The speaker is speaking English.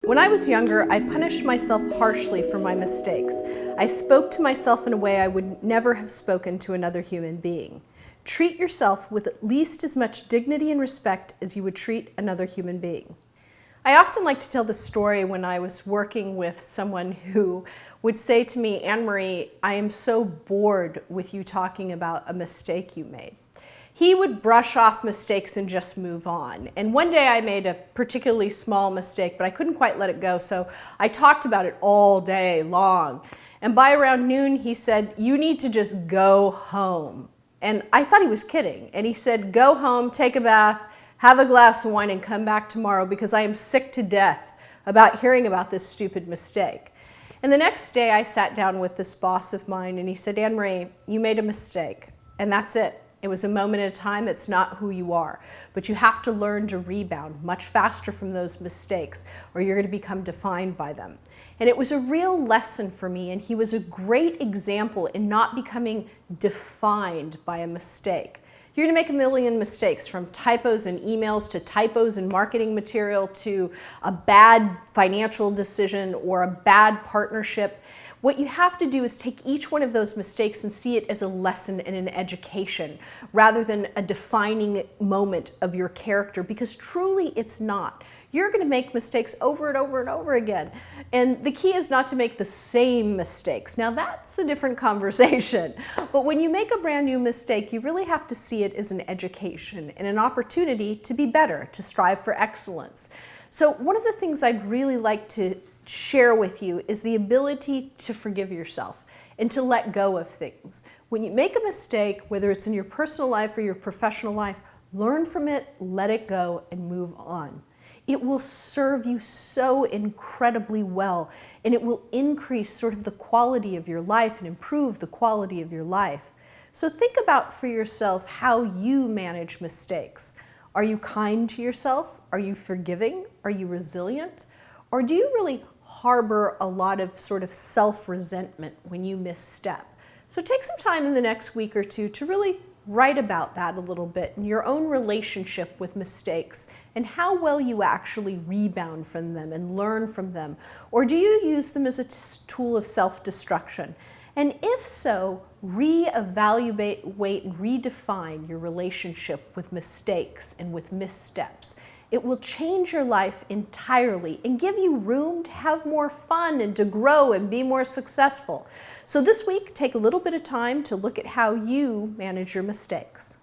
When I was younger, I punished myself harshly for my mistakes. I spoke to myself in a way I would never have spoken to another human being. Treat yourself with at least as much dignity and respect as you would treat another human being. I often like to tell the story when I was working with someone who would say to me, Anne-Marie, I am so bored with you talking about a mistake you made. He would brush off mistakes and just move on. And one day I made a particularly small mistake, but I couldn't quite let it go, so I talked about it all day long. And by around noon, he said, you need to just go home. And I thought he was kidding. And he said, go home, take a bath, have a glass of wine, and come back tomorrow because I am sick to death about hearing about this stupid mistake. And the next day I sat down with this boss of mine and he said, Anne-Marie, you made a mistake, and that's it. It was a moment at a time. It's not who you are. But you have to learn to rebound much faster from those mistakes or you're going to become defined by them. And it was a real lesson for me, and he was a great example in not becoming defined by a mistake. You're going to make a million mistakes, from typos in emails to typos in marketing material to a bad financial decision or a bad partnership. What you have to do is take each one of those mistakes and see it as a lesson and an education rather than a defining moment of your character, because truly it's not. You're going to make mistakes over and over and over again. And the key is not to make the same mistakes. Now that's a different conversation. But when you make a brand new mistake, you really have to see it as an education and an opportunity to be better, to strive for excellence. So one of the things I'd really like to share with you is the ability to forgive yourself and to let go of things. When you make a mistake, whether it's in your personal life or your professional life, learn from it, let it go, and move on. It will serve you so incredibly well, and it will increase sort of the quality of your life and improve the quality of your life. So think about for yourself how you manage mistakes. Are you kind to yourself? Are you forgiving? Are you resilient? Or do you really harbor a lot of sort of self-resentment when you misstep? So take some time in the next week or two to really write about that a little bit in your own relationship with mistakes and how well you actually rebound from them and learn from them. Or do you use them as a tool of self-destruction? And if so, reevaluate, and redefine your relationship with mistakes and with missteps. It will change your life entirely and give you room to have more fun and to grow and be more successful. So this week, take a little bit of time to look at how you manage your mistakes.